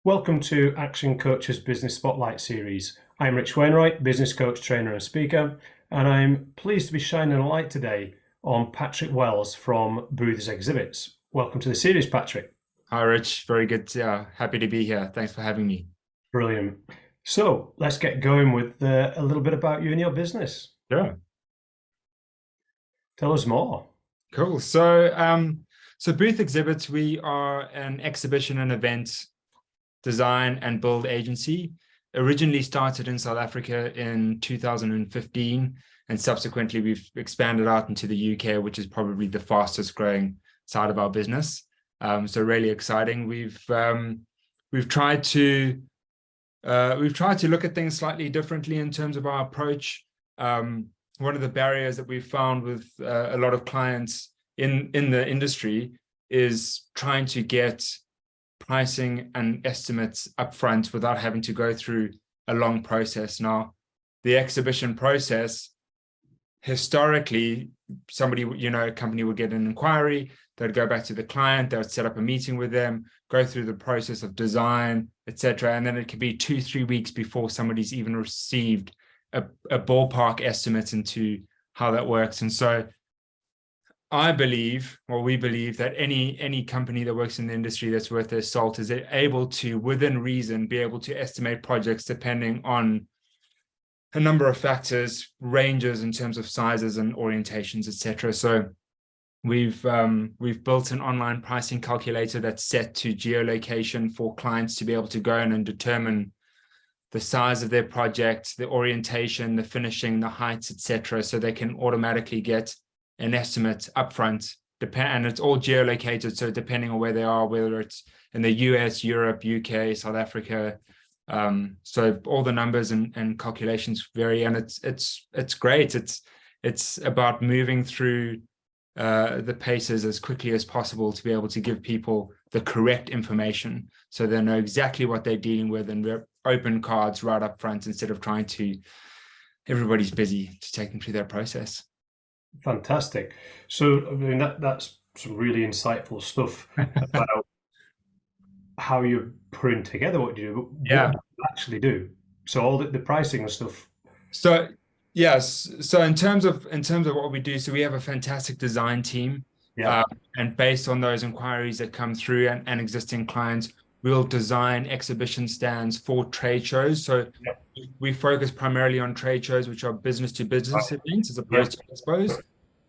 Welcome to Action Coach's Business Spotlight series. I'm Rich Wainwright, business coach, trainer and speaker, and I'm pleased to be shining a light today on Patrick Wells from Booths Exhibits. Welcome to the series, Patrick. Hi, Rich. Very good. Happy to be here. Thanks for having me. Brilliant. So let's get going with a little bit about you and your business. Sure. Tell us more. Cool. So Booth Exhibits, we are an exhibition and event design and build agency. Originally started in South Africa in 2015, and subsequently we've expanded out into the UK, which is probably the fastest growing side of our business. So really exciting. We've tried to look at things slightly differently in terms of our approach. One of the barriers that we've found with a lot of clients in the industry is trying to get pricing and estimates upfront without having to go through a long process. Now, the exhibition process, historically, a company would get an inquiry, they'd go back to the client, they would set up a meeting with them, go through the process of design, etc. And then it could be 2-3 weeks before somebody's even received a ballpark estimate into how that works. And so we believe that any company that works in the industry that's worth their salt is able to, within reason, be able to estimate projects depending on a number of factors, ranges in terms of sizes and orientations, etc. So we've built an online pricing calculator that's set to geolocation for clients to be able to go in and determine the size of their project, the orientation, the finishing, the heights, etc. So they can automatically get an estimate upfront, and it's all geolocated. So depending on where they are, whether it's in the US, Europe, UK, South Africa, so all the numbers and calculations vary, and it's great. It's about moving through the paces as quickly as possible to be able to give people the correct information, so they know exactly what they're dealing with, and we're open cards right up front instead of trying to. Everybody's busy to take them through that process. Fantastic. So, I mean, that's some really insightful stuff about how you're putting together what you do, but Yeah. what do you actually do? So all the pricing and stuff. So yes. So in terms of what we do, so we have a fantastic design team. Yeah. And based on those inquiries that come through and existing clients, we'll design exhibition stands for trade shows. So Yeah. we focus primarily on trade shows, which are business to business Right. events as Yeah. opposed to expos.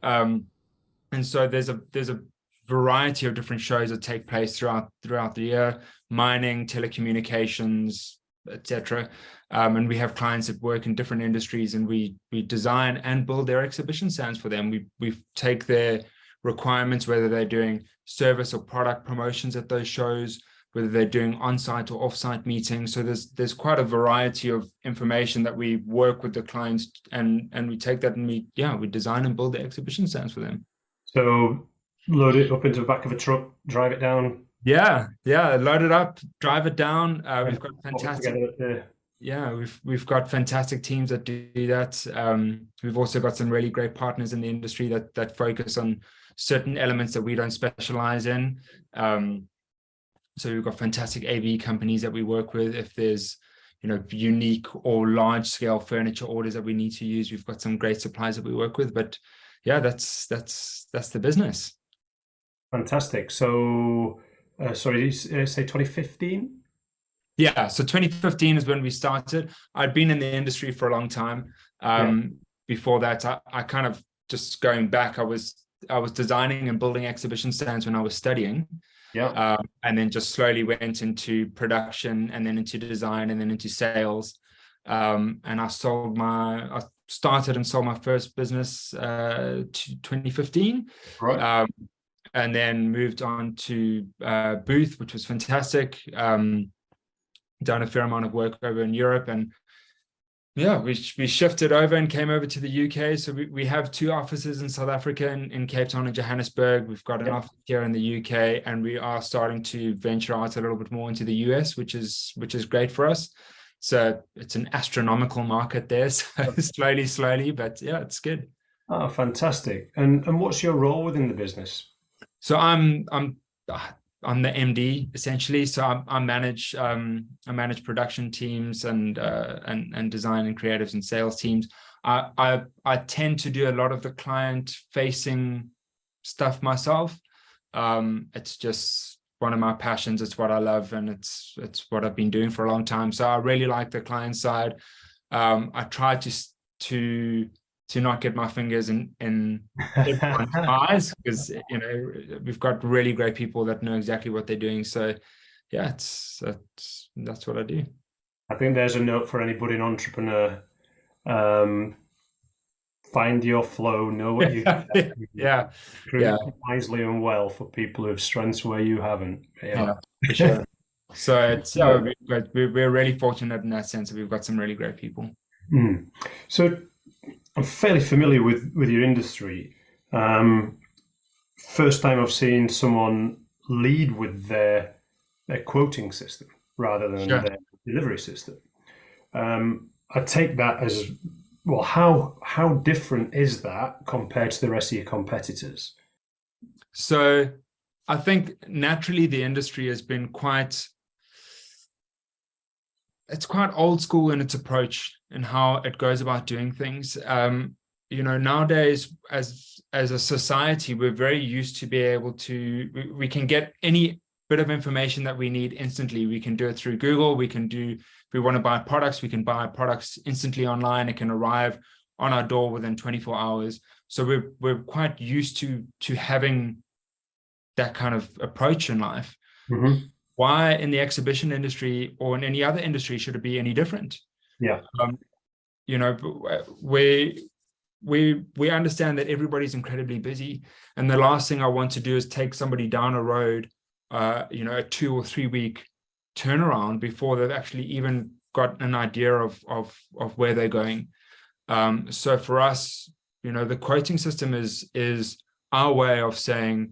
And so there's a variety of different shows that take place throughout the year: mining, telecommunications, etc. And we have clients that work in different industries, and we design and build their exhibition stands for them. We take their requirements, whether they're doing service or product promotions at those shows, whether they're doing on-site or off-site meetings. So there's quite a variety of information that we work with the clients, and we take that and we design and build the exhibition stands for them. So load it up into the back of a truck, drive it down. Yeah, load it up, drive it down. We've got we've got fantastic teams that do that. We've also got some really great partners in the industry that focus on certain elements that we don't specialize in. So we've got fantastic AV companies that we work with. If there's unique or large scale furniture orders that we need to use, we've got some great suppliers that we work with. But yeah, that's the business. Fantastic. So sorry, say 2015? Yeah, so 2015 is when we started. I'd been in the industry for a long time. Before that, I kind of, just going back, I was designing and building exhibition stands when I was studying. Yeah. And then just slowly went into production, and then into design, and then into sales. And I started and sold my first business to 2015. Right. And then moved on to Booth, which was fantastic. Done a fair amount of work over in Europe, and we shifted over and came over to the UK. So we have 2 offices in South Africa, in Cape Town and Johannesburg. We've got an office here in the UK, and we are starting to venture out a little bit more into the US, which is great for us. So it's an astronomical market there. So slowly, but yeah, it's good. Oh, fantastic. And what's your role within the business? So I'm the MD essentially. So I manage production teams and design and creatives and sales teams. I tend to do a lot of the client facing stuff myself. It's just one of my passions. It's what I love, and it's what I've been doing for a long time. So I really like the client side. I try to not get my fingers in everyone's eyes, because we've got really great people that know exactly what they're doing. So yeah, that's what I do. I think there's a note for any budding entrepreneur. Find your flow, know what you yeah, wisely and well for people who have strengths where you haven't. Yeah, for sure. So it's we're really fortunate in that sense that we've got some really great people. So I'm fairly familiar with your industry. First time I've seen someone lead with their quoting system rather than their delivery system. I take that as, well, how different is that compared to the rest of your competitors? So I think naturally the industry has been quite old school in its approach and how it goes about doing things. Nowadays, as a society, we're very used to be able to, we can get any bit of information that we need instantly. We can do it through Google. We can do, if we want to buy products, we can buy products instantly online. It can arrive on our door within 24 hours. So we're quite used to having that kind of approach in life. Mm-hmm. Why in the exhibition industry or in any other industry should it be any different? Yeah. We understand that everybody's incredibly busy, and the last thing I want to do is take somebody down a road, a 2 or 3 week turnaround before they've actually even got an idea of where they're going. So for us, the quoting system is our way of saying,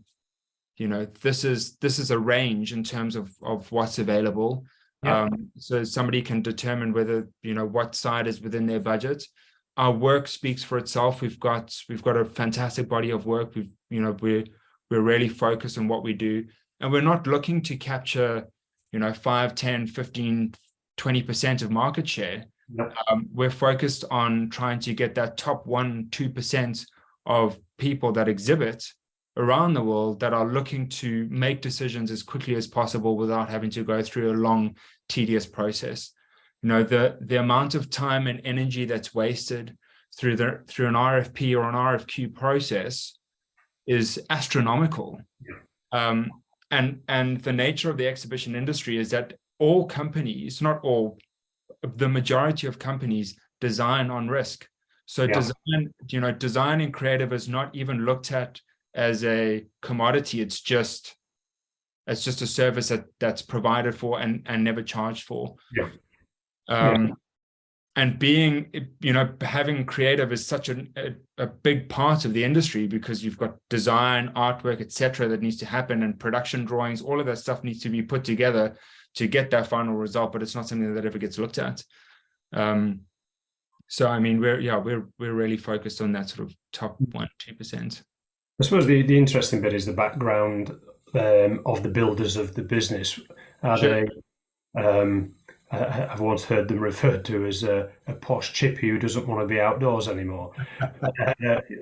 this is a range in terms of what's available. Yeah. So somebody can determine whether, what side is within their budget. Our work speaks for itself. We've got a fantastic body of work. We're really focused on what we do, and we're not looking to capture, 5, 10, 15, 20% of market share. Yep. We're focused on trying to get that top 1, 2% of people that exhibit around the world that are looking to make decisions as quickly as possible without having to go through a long, tedious process. The amount of time and energy that's wasted through an RFP or an RFQ process is astronomical. Yeah. And the nature of the exhibition industry is that all companies, not all, the majority of companies design on risk. So yeah. Design and creative is not even looked at as a commodity. It's just a service that's provided for and never charged for. Yeah. And being, having creative is such a big part of the industry, because you've got design, artwork, etc., that needs to happen, and production drawings, all of that stuff needs to be put together to get that final result, but it's not something that ever gets looked at. So I mean, we're really focused on that sort of top 1, 2%. I suppose the interesting bit is the background of the builders of the business. Are sure. They? I've once heard them referred to as a posh chippy who doesn't want to be outdoors anymore,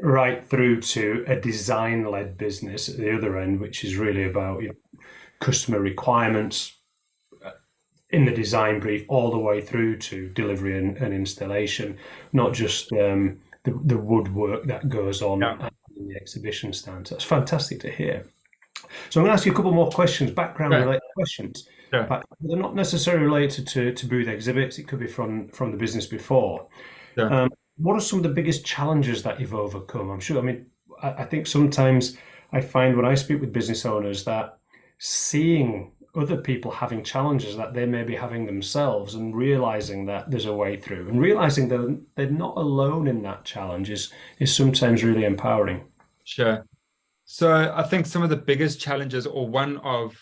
right through to a design-led business at the other end, which is really about customer requirements in the design brief all the way through to delivery and installation, not just the woodwork that goes on in the exhibition stand. So that's fantastic to hear. So I'm going to ask you a couple more questions, background-related questions. Yeah. But they're not necessarily related to booth exhibits. It could be from the business before. Yeah. What are some of the biggest challenges that you've overcome? I'm sure, I think sometimes I find when I speak with business owners that seeing other people having challenges that they may be having themselves and realizing that there's a way through and realizing that they're not alone in that challenge is sometimes really empowering. Sure. So I think some of the biggest challenges, or one of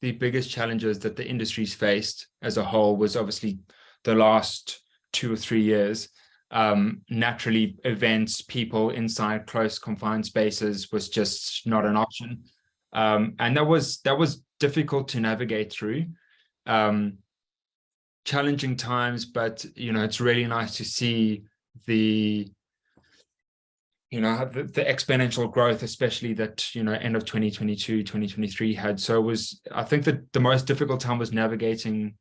the biggest challenges that the industry's faced as a whole, was obviously the last 2 or 3 years. Naturally, events, people inside close confined spaces was just not an option. And that was difficult to navigate through. Challenging times, but it's really nice to see the exponential growth, especially that end of 2022, 2023 had. So I think that the most difficult time was navigating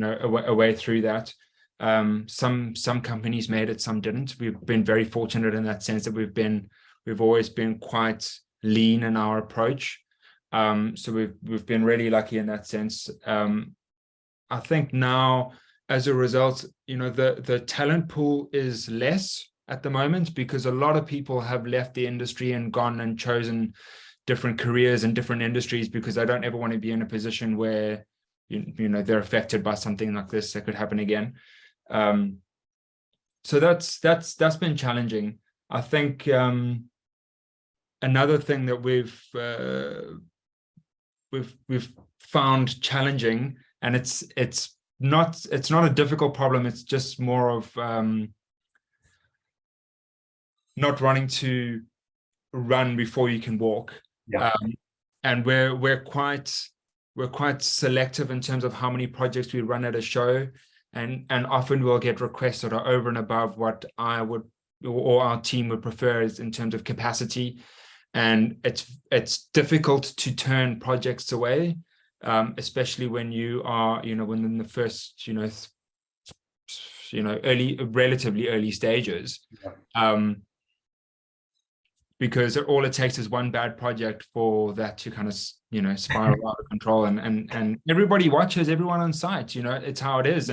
a way through that. Some companies made it, some didn't. We've been very fortunate in that sense that we've always been quite lean in our approach. So we've been really lucky in that sense. I think now, as a result, the talent pool is less at the moment, because a lot of people have left the industry and gone and chosen different careers in different industries, because they don't ever want to be in a position where they're affected by something like this that could happen again. So that's been challenging. I think another thing that we've found challenging, and it's not a difficult problem, it's just more of not wanting to run before you can walk. And we're quite selective in terms of how many projects we run at a show, and often we'll get requests that are over and above what I would or our team would prefer is in terms of capacity, and it's difficult to turn projects away, especially when you are within the first relatively early stages. Because all it takes is one bad project for that to kind of spiral out of control, and everybody watches everyone on site. It's how it is.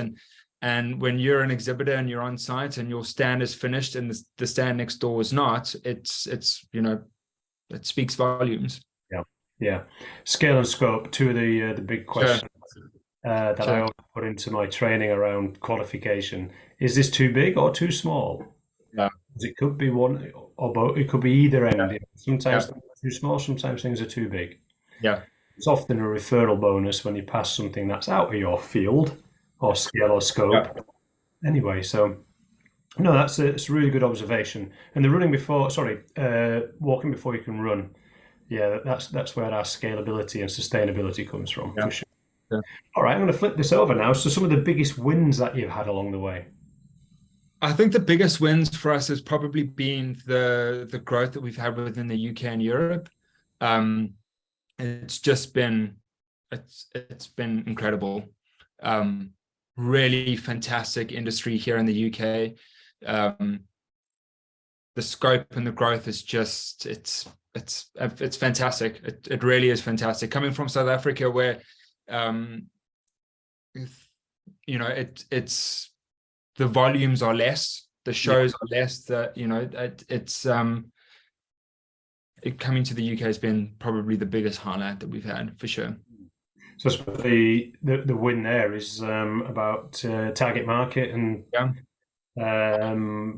And when you're an exhibitor and you're on site and your stand is finished and the stand next door is not, it speaks volumes. Yeah. Scale and scope, two of the big questions that I always put into my training around qualification. Is this too big or too small? It could be one or both. It could be either end. Sometimes things are too small, sometimes things are too big. It's often a referral bonus when you pass something that's out of your field or scale or scope. Anyway, so no, it's a really good observation. And the walking before you can run. Yeah, that's where our scalability and sustainability comes from, for sure. All right, I'm going to flip this over now. So some of the biggest wins that you've had along the way. I think the biggest wins for us has probably been the growth that we've had within the UK and Europe. It's been incredible. Really fantastic industry here in the UK. The scope and the growth is just it's fantastic. It really is fantastic. Coming from South Africa, where it's the volumes are less, the shows are less. Coming to the UK has been probably the biggest highlight that we've had, for sure. So the win there is about target market and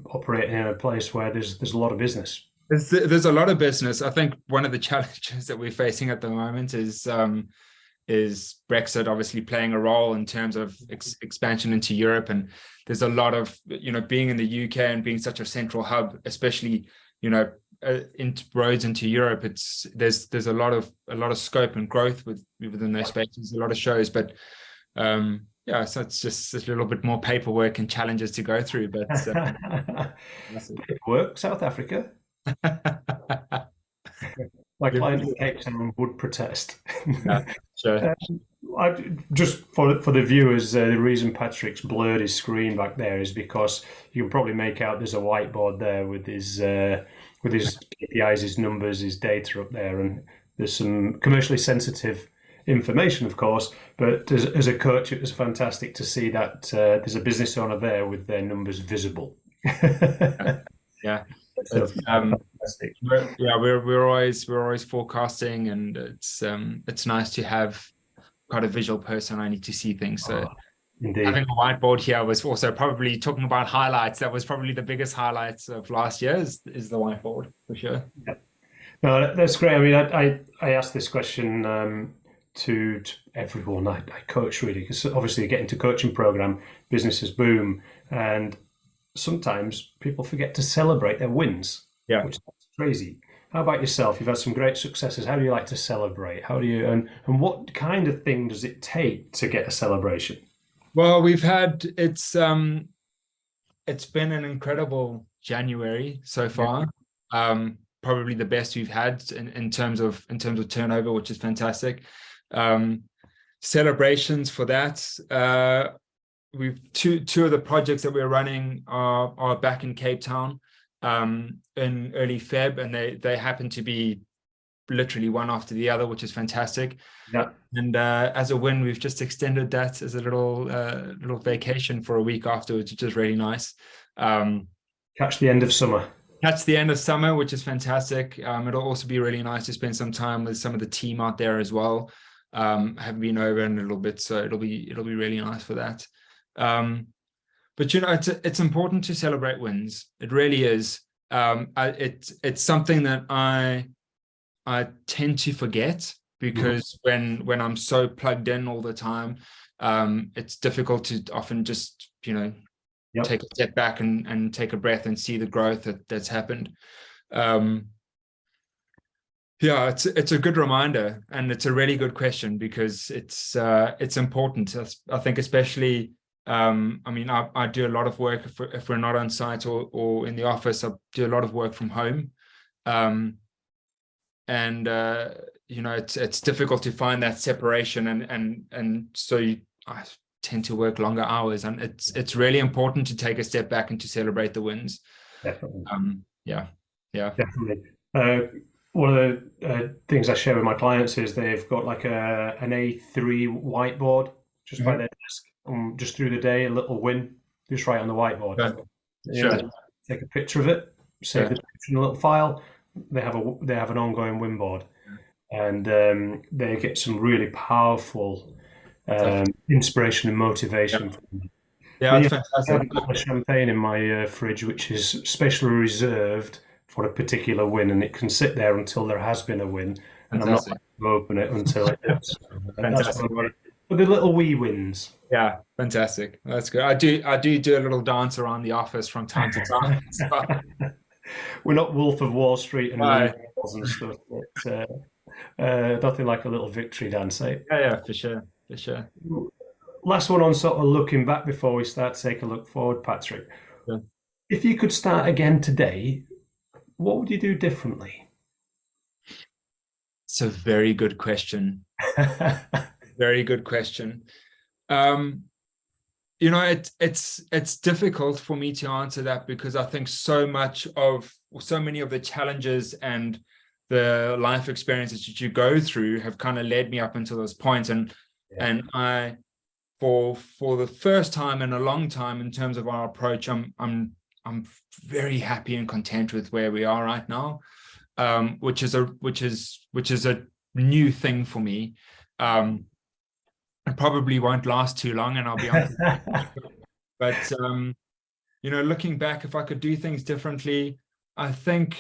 operating in a place where there's a lot of business. There's a lot of business. I think one of the challenges that we're facing at the moment is Brexit obviously playing a role in terms of expansion into Europe, and there's a lot of being in the UK and being such a central hub, especially into roads into Europe. There's a lot of scope and growth within those spaces, a lot of shows, but so it's just a little bit more paperwork and challenges to go through. But paperwork, South Africa. My client in Cape Town would protest. Sure. Just for the viewers, the reason Patrick's blurred his screen back there is because you can probably make out there's a whiteboard there with his KPIs, his numbers, his data up there, and there's some commercially sensitive information, of course. But as a coach, it was fantastic to see that there's a business owner there with their numbers visible. Yeah. We're always forecasting, and it's nice to have quite a visual person. I need to see things. So having a whiteboard here was also probably talking about highlights. That was probably the biggest highlights of last year is the whiteboard, for sure. Yeah. No, that's great. I mean, I asked this question to everyone I coach, really, because obviously getting to coaching program, businesses boom, and sometimes people forget to celebrate their wins, which is crazy. How about yourself? You've had some great successes. How do you like to celebrate? How do you and what kind of thing does it take to get a celebration? Well, it's been an incredible January so Yeah. far. Probably the best we've had in terms of turnover, which is fantastic. Um, Celebrations for that. We've two of the projects that we're running are back in Cape Town in early Feb, and they happen to be literally one after the other, which is fantastic. Yeah. And as a win, we've just extended that as a little vacation for a week afterwards, which is really nice. Catch the end of summer. That's the end of summer, which is fantastic. It'll also be really nice to spend some time with some of the team out there as well. Haven't been over in a little bit, so it'll be really nice for that. But it's important to celebrate wins. It really is. It's something that I tend to forget because when I'm so plugged in all the time, it's difficult to often just take a step back and take a breath and see the growth that's happened. Yeah, it's a good reminder, and it's a really good question because it's important. I think especially, I mean, I do a lot of work if we're not on site or in the office. I do a lot of work from home, and it's difficult to find that separation, and so I tend to work longer hours, and it's really important to take a step back and to celebrate the wins. Definitely. Yeah. Definitely. One of the things I share with my clients is they've got like an A3 whiteboard just by their desk, just through the day, a little win, just right on the whiteboard. Sure. Take a picture of it, save the picture in a little file. They have an ongoing win board, and they get some really powerful inspiration and motivation from them. Yeah, it's fantastic. I have a bottle of champagne in my fridge, which is specially reserved for a particular win, and it can sit there until there has been a win, and I'm not going to open it until it is. That's for the little wee wins. Yeah, fantastic. That's good. I do a little dance around the office from time to time. So. We're not Wolf of Wall Street and and stuff, but nothing like a little victory dance, eh? Yeah, for sure. Last one on sort of looking back before we start to take a look forward, Patrick. Sure. If you could start again today, what would you do differently? It's a very good question. Very good question. It's difficult for me to answer that because I think so many of the challenges and the life experiences that you go through have kind of led me up until this point. And I, for the first time in a long time in terms of our approach, I'm very happy and content with where we are right now, which is a new thing for me. It probably won't last too long, and I'll be honest. But looking back, if I could do things differently, I think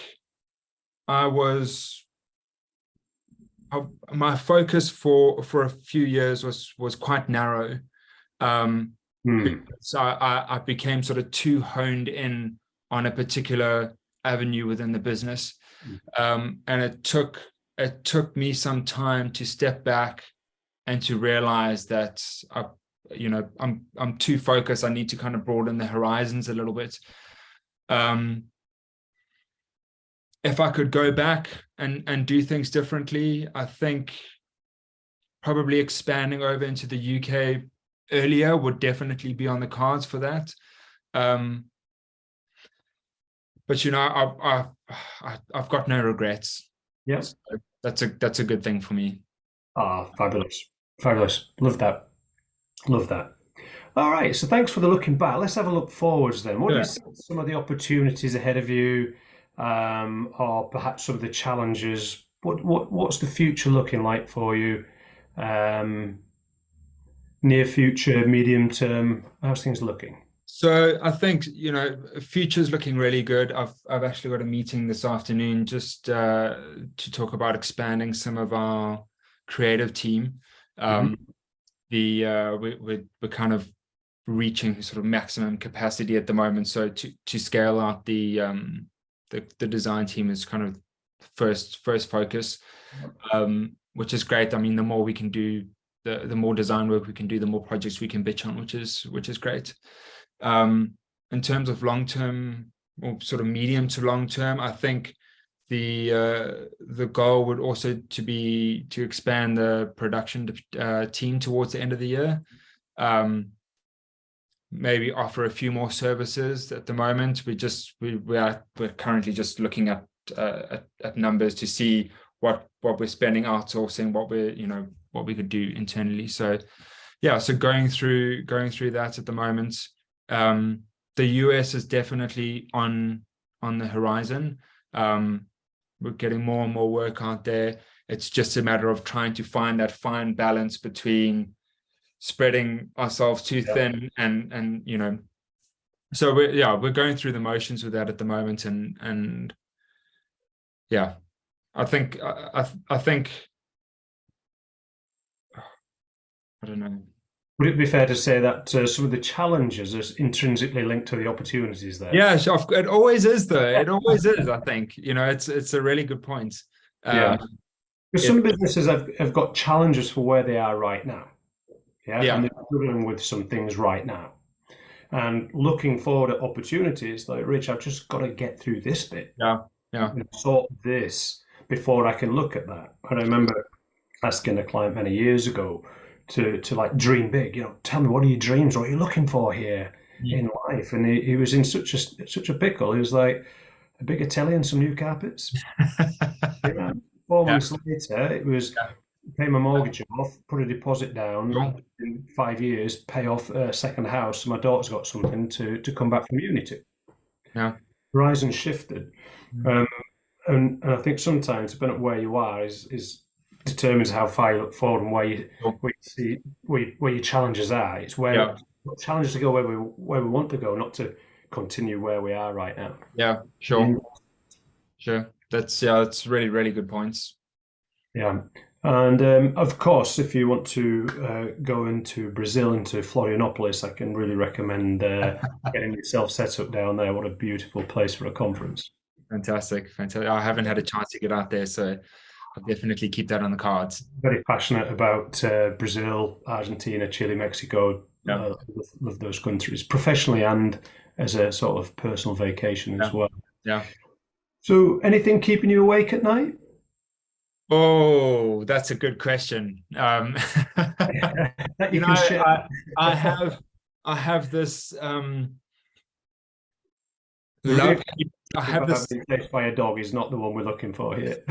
my focus for a few years was quite narrow. So I became sort of too honed in on a particular avenue within the business, and it took me some time to step back and to realize that I'm too focused. I need to kind of broaden the horizons a little bit. If I could go back and do things differently, I think probably expanding over into the UK earlier would definitely be on the cards for that. But I've got no regrets. Yes, so that's a good thing for me. Fabulous. Love that. All right, so thanks for the looking back. Let's have a look forwards then. What do you see some of the opportunities ahead of you, or perhaps some of the challenges? What's the future looking like for you? Near future, medium term, how's things looking? So I think future's looking really good. I've actually got a meeting this afternoon just to talk about expanding some of our creative team. We're kind of reaching sort of maximum capacity at the moment. So to scale out the design team is kind of first focus, which is great. I mean, the more we can do, the more design work we can do, the more projects we can bitch on, which is great. In terms of long term or sort of medium to long term, I think the goal would also to expand the production team towards the end of the year. Maybe offer a few more services. At the moment, we're currently just looking at numbers to see what we're spending outsourcing, what we could do internally. So yeah, so going through that at the moment. The US is definitely on the horizon. We're getting more and more work out there. It's just a matter of trying to find that fine balance between spreading ourselves too thin and so we're going through the motions with that at the moment, and yeah, I think I don't know. Would it be fair to say that some of the challenges are intrinsically linked to the opportunities there? Yeah, it always is though. It always is. I think it's a really good point. Because some businesses have got challenges for where they are right now. Yeah. And they're struggling with some things right now. And looking forward at opportunities, like, Rich, I've just got to get through this bit. Yeah. And sort this before I can look at that. And I remember asking a client many years ago to like dream big. Tell me, what are your dreams? What are you looking for here in life? And he was in such a pickle. He was like, a bigger telly and some new carpets. 4 months later, it was pay my mortgage off, put a deposit down, in 5 years, pay off a second house. So my daughter's got something to come back from uni to. Yeah. Horizon shifted. And I think sometimes, depending on where you are, is determines how far you look forward and where you see where your challenges are. It's where challenges to go where we want to go, not to continue where we are right now. Yeah, sure. That's really, really good points. Yeah. And of course, if you want to go into Brazil, into Florianopolis, I can really recommend getting yourself set up down there. What a beautiful place for a conference. Fantastic. I haven't had a chance to get out there, so I'll definitely keep that on the cards. Very passionate about Brazil, Argentina, Chile, Mexico. Love those countries, professionally and as a sort of personal vacation as well. Yeah. So anything keeping you awake at night? Oh, that's a good question. I have this love. I have this. Being chased by a dog is not the one we're looking for here.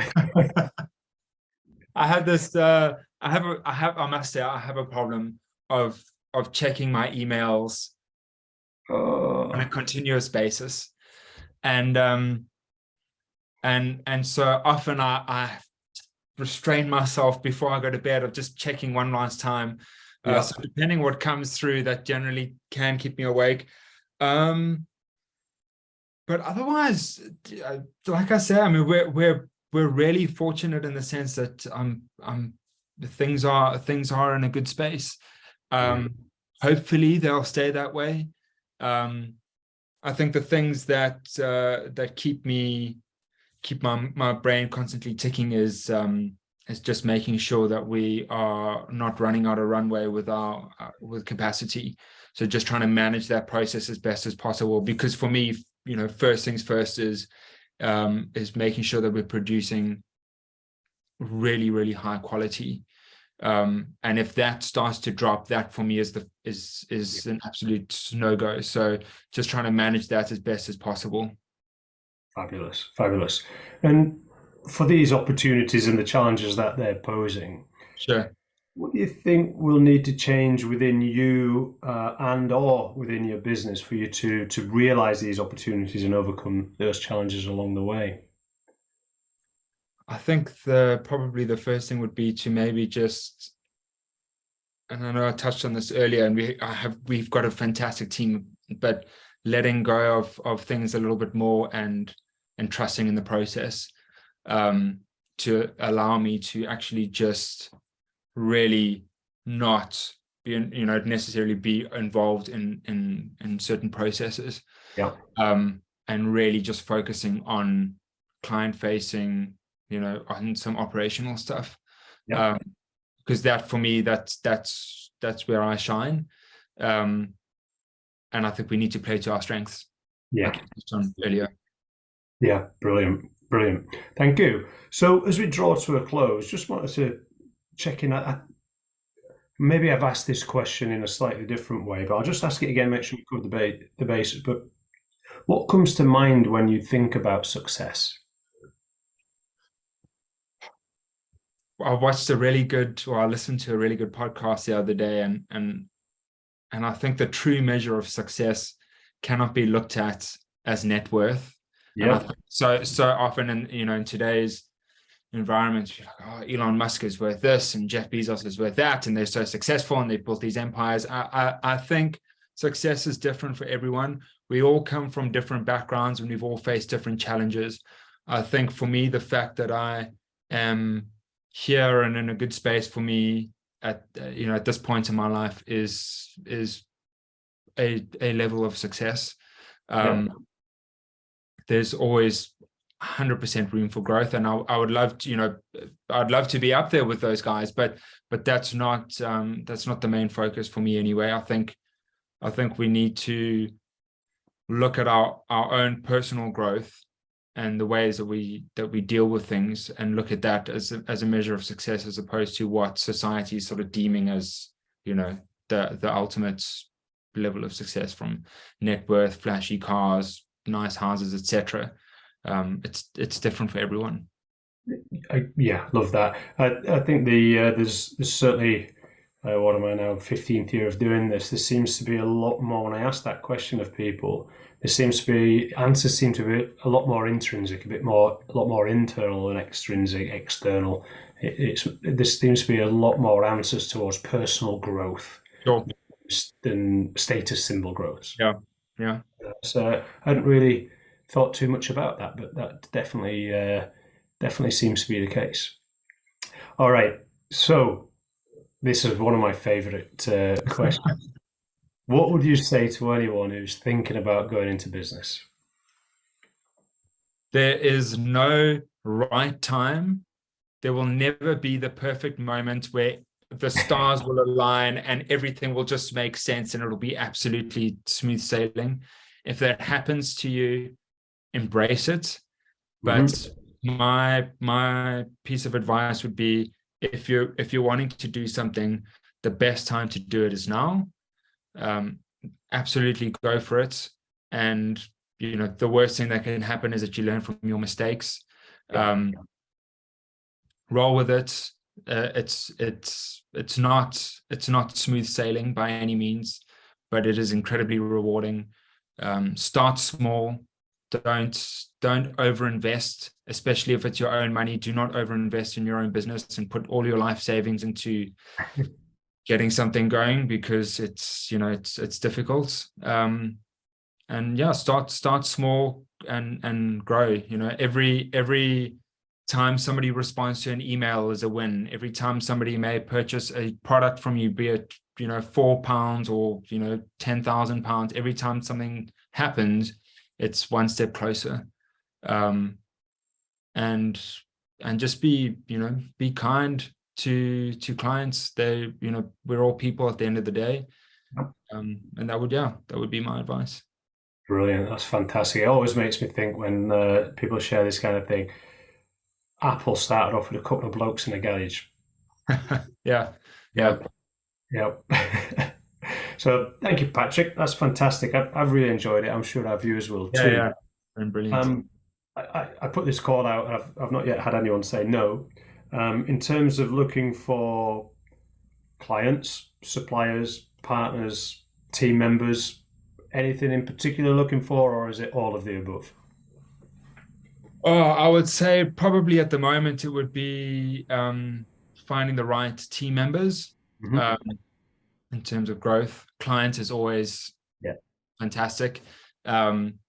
I have this. I must say, I have a problem of checking my emails on a continuous basis, and so often I restrain myself before I go to bed of just checking one last time. So depending what comes through, that generally can keep me awake. But otherwise, like I say, I mean, we're really fortunate in the sense that things are in a good space. Hopefully they'll stay that way. I think the things that keep my brain constantly ticking is just making sure that we are not running out of runway with capacity. So just trying to manage that process as best as possible, because for me, first things first is making sure that we're producing really, really high quality. And if that starts to drop, that for me is an absolute no-go. So just trying to manage that as best as possible. Fabulous. And for these opportunities and the challenges that they're posing, sure, what do you think will need to change within you and or within your business for you to realize these opportunities and overcome those challenges along the way? I think probably the first thing would be to maybe just, and I know I touched on this earlier, and we've got a fantastic team, but letting go of things a little bit more and trusting in the process, to allow me to actually just really not be, necessarily be involved in certain processes. Yeah. And really just focusing on client facing on some operational stuff. Yeah. Because that, for me, that's where I shine. And I think we need to play to our strengths. Yeah. Like you touched on earlier. Yeah. Brilliant. Brilliant. Thank you. So as we draw to a close, just wanted to check in. Maybe I've asked this question in a slightly different way, but I'll just ask it again, make sure we cover the bases. But what comes to mind when you think about success? I listened to a really good podcast the other day, and I think the true measure of success cannot be looked at as net worth. And I Yeah. think so often in today's environment, you're like, oh, Elon Musk is worth this and Jeff Bezos is worth that, and they're so successful and they've built these empires. I think success is different for everyone. We all come from different backgrounds and we've all faced different challenges. I think for me, the fact that I am here and in a good space for me at this point in my life is a level of success. There's always 100% room for growth, and I would love to, I'd love to be up there with those guys, but that's not the main focus for me anyway. I think we need to look at our own personal growth and the ways that we deal with things, and look at that as a measure of success, as opposed to what society is sort of deeming as the ultimate level of success, from net worth, flashy cars, nice houses, etc. It's different for everyone. Love that. I think there's certainly, what am I now, 15th year of doing this, there seems to be a lot more, when I ask that question of people, there seems to be, answers seem to be a lot more intrinsic, a lot more internal than extrinsic, external. There seems to be a lot more answers towards personal growth. Sure. Than status symbol growth. Yeah. So I hadn't really thought too much about that, but that definitely seems to be the case. All right, so this is one of my favorite questions. What would you say to anyone who's thinking about going into business? There is no right time. There will never be the perfect moment where the stars will align and everything will just make sense and it'll be absolutely smooth sailing. If that happens to you, embrace it. But my piece of advice would be, if you're wanting to do something, the best time to do it is now. Absolutely go for it. And the worst thing that can happen is that you learn from your mistakes. Roll with it. It's not smooth sailing by any means, but it is incredibly rewarding. Start small. Don't overinvest, especially if it's your own money. Do not overinvest in your own business and put all your life savings into getting something going, because it's difficult. Start small and grow. Every time somebody responds to an email is a win. Every time somebody may purchase a product from you, be it £4 or £10,000, every time something happens, it's one step closer. And just be kind to clients. We're all people at the end of the day. And that would be my advice. Brilliant. That's fantastic. It always makes me think when people share this kind of thing. Apple started off with a couple of blokes in a garage. Yeah. So thank you, Patrick. That's fantastic. I've really enjoyed it. I'm sure our viewers will too. Yeah. And brilliant. I put this call out, and I've not yet had anyone say no. In terms of looking for clients, suppliers, partners, team members, anything in particular looking for, or is it all of the above? Oh, I would say probably at the moment it would be finding the right team members. In terms of growth. Client is always fantastic. Team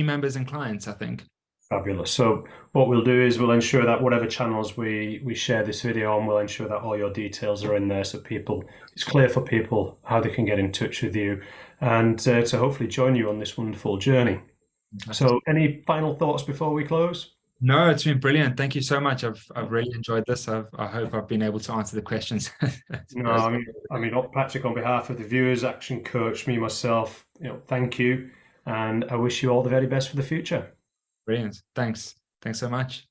members and clients, I think. Fabulous. So what we'll do is we'll ensure that whatever channels we share this video on, we'll ensure that all your details are in there, so it's clear for people how they can get in touch with you and to hopefully join you on this wonderful journey. So any final thoughts before we close? No, it's been brilliant. Thank you so much. I've really enjoyed this. I hope I've been able to answer the questions. No, Patrick, on behalf of the viewers, Action Coach, me, myself, thank you. And I wish you all the very best for the future. Brilliant. Thanks. Thanks so much.